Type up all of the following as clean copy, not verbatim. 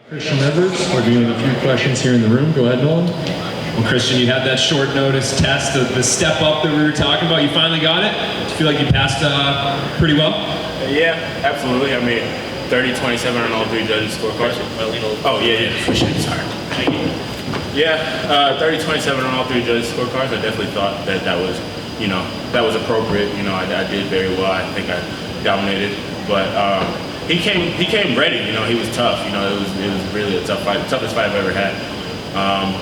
Christian members, we're doing a few questions here in the room. Go ahead, Nolan. Well, Christian, you had that short notice test, the step up that we were talking about. You finally got it? Do you feel like you passed pretty well? Yeah, absolutely. I mean, 30-27 on all three judges' scorecards. Oh, yeah, for sure. Sorry. Thank you. Yeah, 30-27 on all three judges' scorecards. I definitely thought that was, that was appropriate. I did very well. I think I dominated, but he came ready. He was tough. It was really a tough fight, the toughest fight I've ever had.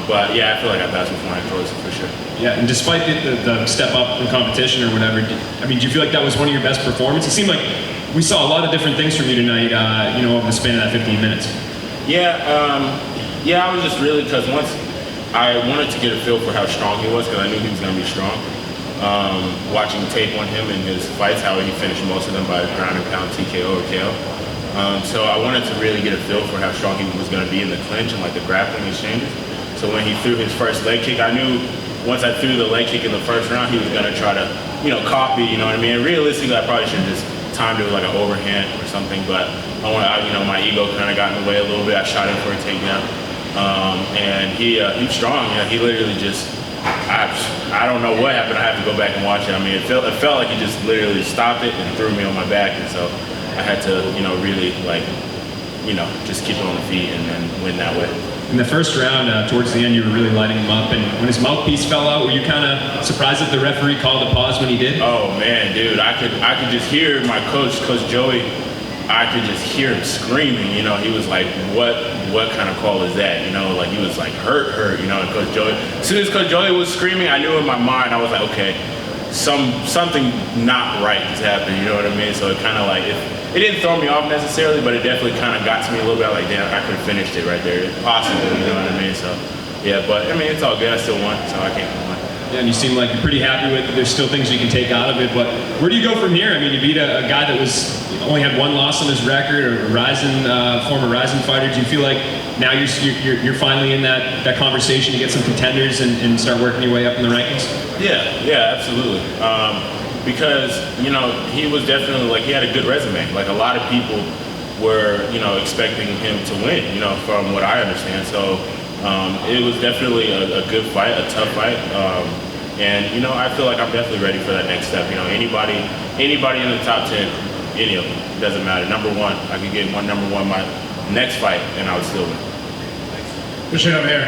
But yeah, I feel like I passed with flying colors for sure. Yeah, and despite the step up in competition or whatever, do you feel like that was one of your best performances? It seemed like we saw a lot of different things from you tonight, over the span of that 15 minutes. Yeah, I was just really, because once I wanted to get a feel for how strong he was, because I knew he was going to be strong. Watching tape on him in his fights, how he finished most of them by ground and pound, TKO or KO. So I wanted to really get a feel for how strong he was going to be in the clinch and like the grappling exchanges. So when he threw his first leg kick, I knew once I threw the leg kick in the first round, he was going to try to, copy, you know what I mean? And realistically, I probably should have just timed it with like an overhand or something, but my ego kind of got in the way a little bit. I shot him for a takedown. And he was strong. He literally just, I don't know what happened. I have to go back and watch it. I mean, it felt like he just literally stopped it and threw me on my back. And so I had to, really just keep it on the feet and then win that way. In the first round, towards the end, you were really lighting him up. And when his mouthpiece fell out, were you kind of surprised that the referee called a pause when he did? Oh man, dude, I could just hear my coach Joey. I could just hear him screaming. He was like, "What kind of call is that?" Like he was like, "Hurt." And Coach Joey. As soon as Coach Joey was screaming, I knew in my mind, I was like, "Okay, something not right is happening." You know what I mean? So it kind of like it didn't throw me off necessarily, but it definitely kind of got to me a little bit. Like, damn, I could have finished it right there, possibly. You know what I mean? So yeah, but I mean, it's all good. I still won, so I can't complain. Yeah, and you seem like you're pretty happy with it. There's still things you can take out of it, but where do you go from here? I mean, you beat a guy that only had one loss on his record, or a former Ryzen fighter. Do you feel like now you're finally in that conversation to get some contenders and start working your way up in the rankings? Yeah, absolutely. Because he was definitely he had a good resume. Like a lot of people were expecting him to win. From what I understand. So. It was definitely a good fight, a tough fight, and I feel like I'm definitely ready for that next step. Anybody in the top 10, any of them, it doesn't matter. Number one, I could get number one my next fight, and I would still win. Christian Romero,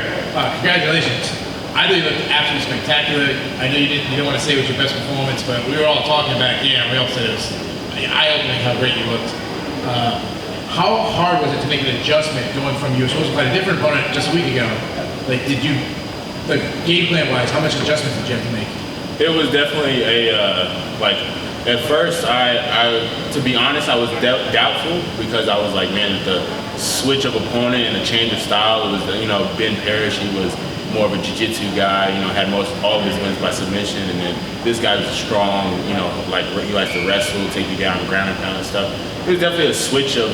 congratulations. I thought you looked absolutely spectacular. I know you didn't want to say it was your best performance, but we were all talking back here, and we all said it was eye-opening how great you looked. How hard was it to make an adjustment going from you were supposed to fight a different opponent just a week ago? Game plan wise, how much adjustments did you have to make? It was definitely at first, to be honest, I was doubtful because I was like, man, the switch of opponent and the change of style, it was, Ben Parrish, he was more of a jiu-jitsu guy, had all of his wins by submission, and then this guy was strong, he likes to wrestle, take you down, ground and pound and stuff. It was definitely a switch of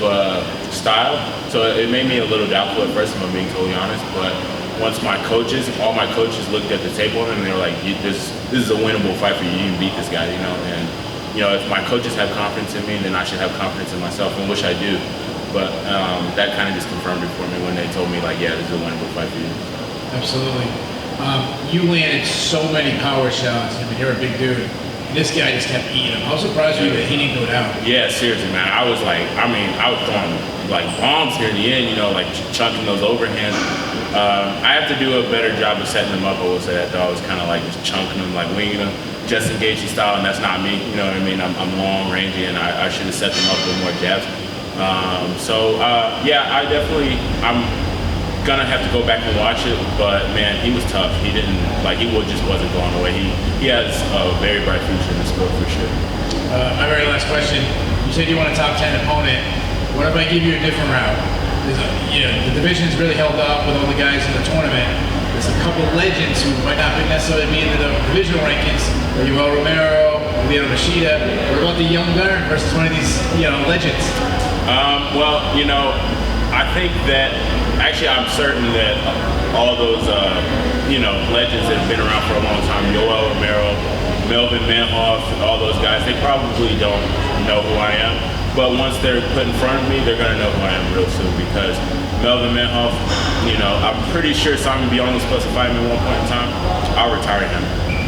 style, so it made me a little doubtful at first, if I'm being totally honest, but once all my coaches looked at the tape on him and they were like, this is a winnable fight for you, you beat this guy, and if my coaches have confidence in me, then I should have confidence in myself, and which I do, but that kind of just confirmed it for me when they told me yeah, this is a winnable fight for you. Absolutely. You landed so many power shots. I mean, you're a big dude. This guy just kept eating them. How surprised were you that he didn't go down? Yeah, seriously, man. I was throwing bombs here in the end, chunking those overhands. I have to do a better job of setting them up, I will say that, though. I was kind of just chunking them, winging them, Justin Gaethje style, and that's not me, you know what I mean? I'm long, rangy, and I should have set them up with more jabs. I'm gonna have to go back and watch it, but man, he was tough. He didn't just wasn't going away. He has a very bright future in the sport for sure. My very last question: you said you want a top 10 opponent. What if I give you a different route? The division's really held up with all the guys in the tournament. There's a couple legends who might not necessarily be into the divisional rankings. Romero, Leo Machida. What about the young gun versus one of these legends? I think that I'm certain that all those legends that have been around for a long time, Romero, Melvin Manhoef, all those guys, they probably don't know who I am. But once they're put in front of me, they're gonna know who I am real soon because Melvin Manhoef, you know, I'm pretty sure Simon Bion's supposed to fight him at one point in time. I'll retire him.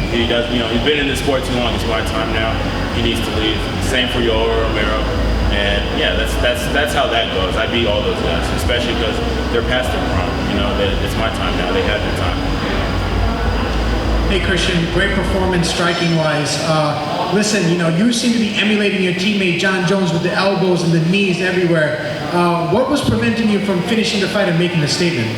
He does, you know, he's been in this sport too long. It's my time now. He needs to leave. Same for Romero. And yeah, that's how that goes. I beat all those guys, especially because they're past their prime. You know, it's my time now. They had their time. Hey Christian, great performance striking-wise. Listen, you know, you seem to be emulating your teammate John Jones with the elbows and the knees everywhere. What was preventing you from finishing the fight and making a statement?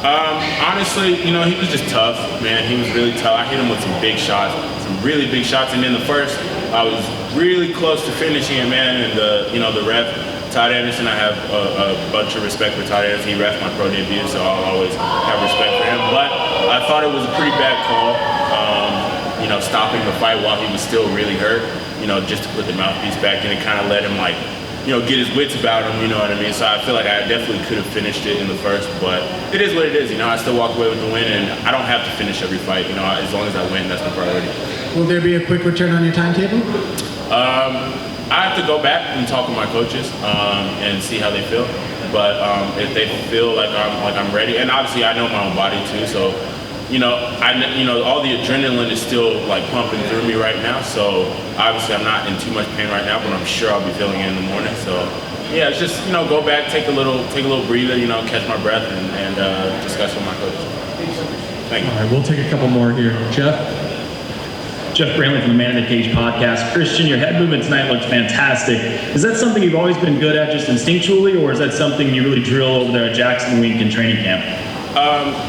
Honestly, you know, he was just tough, man. He was really tough. I hit him with some big shots, some really big shots. And in the first, I was really close to finishing it, man. And the ref, Todd Anderson, I have a bunch of respect for Todd Anderson. He refed my pro debut, so I'll always have respect for him. But I thought it was a pretty bad call, you know, stopping the fight while he was still really hurt, you know, just to put the mouthpiece back in and kind of let him, like, you know, get his wits about him, you know what I mean? So I feel like I definitely could have finished it in the first, but it is what it is, you know? I still walk away with the win, and I don't have to finish every fight, you know? As long as I win, that's the priority. Will there be a quick return on your timetable? I have to go back and talk with my coaches and see how they feel. But if they feel like I'm ready, and obviously I know my own body too, so you know, all the adrenaline is still like pumping through me right now. So obviously I'm not in too much pain right now, but I'm sure I'll be feeling it in the morning. So yeah, it's just, you know, go back, take a little breather, you know, catch my breath, and discuss with my coach. Thank you. All right, we'll take a couple more here. Jeff? Jeff Brantley from the Man in the Cage podcast. Christian, your head movement tonight looked fantastic. Is that something you've always been good at just instinctually, or is that something you really drill over there at Jackson Wink in training camp?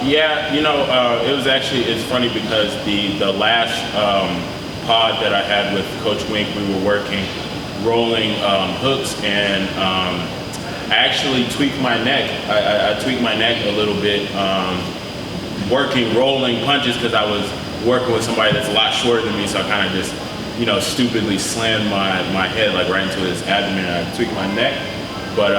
Yeah, you know, it was actually, it's funny because the last pod that I had with Coach Wink, we were working rolling hooks, and I actually tweaked my neck. I tweaked my neck a little bit working rolling punches because I was working with somebody that's a lot shorter than me, so I kind of just, you know, stupidly slammed my head like right into his abdomen, and I tweaked my neck. But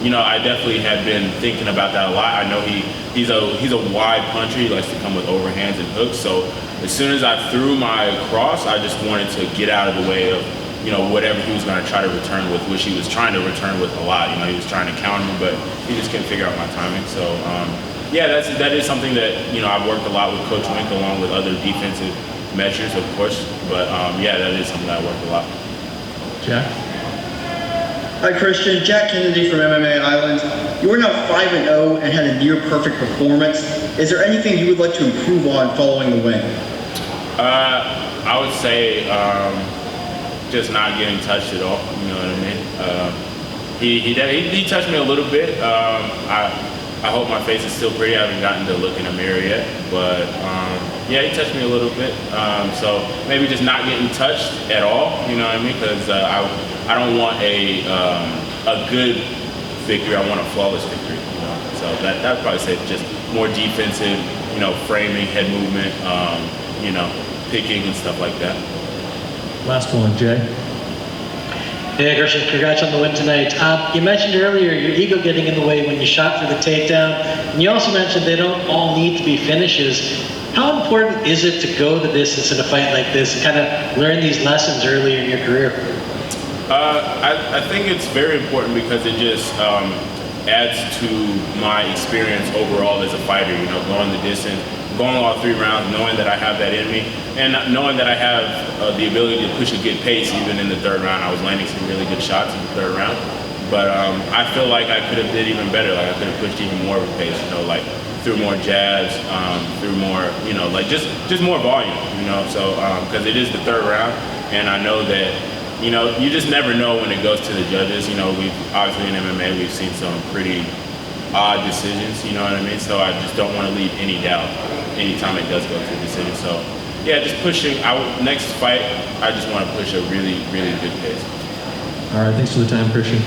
you know, I definitely had been thinking about that a lot. I know he's a wide puncher. He likes to come with overhands and hooks. So as soon as I threw my cross, I just wanted to get out of the way of, you know, whatever he was going to try to return with, which he was trying to return with a lot. You know, he was trying to counter me, but he just couldn't figure out my timing. So yeah, that is something that, you know, I've worked a lot with Coach Wink, along with other defensive measures, of course. But yeah, that is something that I worked a lot. Jack? Hi Christian, Jack Kennedy from MMA Island. You are now 5-0 and had a near perfect performance. Is there anything you would like to improve on following the win? I would say just not getting touched at all. You know what I mean? He touched me a little bit. I hope my face is still pretty. I haven't gotten to look in a mirror yet, but yeah, he touched me a little bit. So maybe just not getting touched at all. You know what I mean? Because I don't want a good victory. I want a flawless victory. You know? So that would probably say just more defensive. You know, framing, head movement. You know, picking and stuff like that. Last one, Jay. Yeah, Christian, congrats on the win tonight. You mentioned earlier your ego getting in the way when you shot for the takedown, and you also mentioned they don't all need to be finishes. How important is it to go the distance in a fight like this and kind of learn these lessons earlier in your career? I think it's very important because it just adds to my experience overall as a fighter. You know, going the distance, going all 3 rounds, knowing that I have that in me, and knowing that I have the ability to push a good pace even in the 3rd round. I was landing some really good shots in the 3rd round, but I feel like I could have did even better. Like I could have pushed even more of a pace, you know, like through more jabs, through more, you know, like just more volume, you know. So because it is the 3rd round, and I know that, you know, you just never know when it goes to the judges. You know, we've obviously in MMA we've seen some pretty odd decisions, you know what I mean? So I just don't want to leave any doubt anytime it does go to a decision. So yeah, just pushing. Next fight, I just want to push a really, really good pace. All right, thanks for the time, Christian.